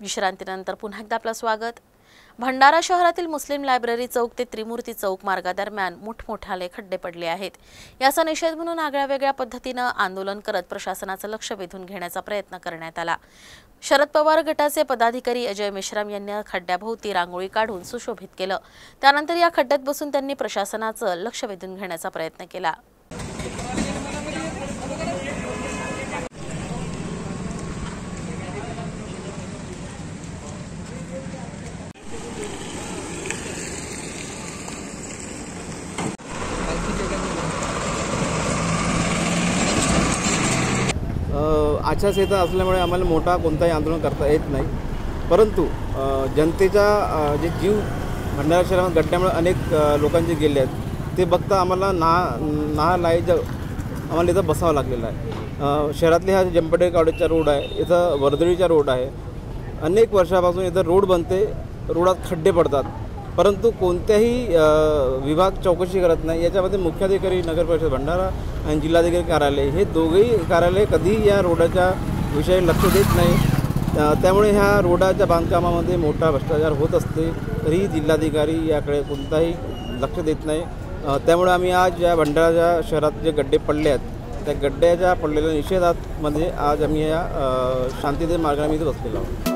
विश्रांतीनंतर पुन्हा एकदा आपलं स्वागत। भंडारा शहरातील मुस्लिम लायब्ररी चौक ते त्रिमूर्ती चौक मार्गादरम्यान मोठमोठाले खड्डे पडले आहेत। याचा निषेध म्हणून आगळ्या पद्धतीने आंदोलन करत प्रशासनाचं लक्ष वेधून घेण्याचा प्रयत्न करण्यात आला। शरद पवार गटाचे पदाधिकारी अजय मेश्राम यांनी खड्ड्याभोवती रांगोळी काढून सुशोभित केलं। त्यानंतर या खड्ड्यात बसून त्यांनी प्रशासनाचं लक्ष वेधून घेण्याचा प्रयत्न केला। आचारसंहिता असल्यामुळे आम्हाला मोठा कोणताही आंदोलन करता येत नाही, परंतु जनतेचा जे जीव भंडारा शहरामध्ये गड्ड्यामुळे अनेक लोकांचे गेले आहेत ते बघता आम्हाला नालायक आम्हाला इथं बसावं लागलेलं आहे। शहरातले हा जंपडे कॉलेजचा रोड आहे, इथं वर्दळीचा रोड आहे। अनेक वर्षापासून इथं रोड बनते, रोडात खड्डे पडतात, परंतु कोणत्याही विभाग चौकशी करत नाही। याच्यामध्ये मुख्याधिकारी नगर परिषद भंडारा आणि जिल्हाधिकारी कार्यालय हे दोघेही कार्यालय कधीही या रोडाच्या विषयी लक्ष देत नाही। त्यामुळे ह्या रोडाच्या बांधकामामध्ये मोठा भ्रष्टाचार होत असते, तरीही जिल्हाधिकारी याकडे कोणताही लक्ष देत नाही। त्यामुळे आम्ही आज या भंडारा शहरात जे गड्डे पडले आहेत त्या गड्ड्याच्या पडलेल्या निषेधामध्ये आज आम्ही या शांतितेय मार्गाने इथे बसलेलो आहोत।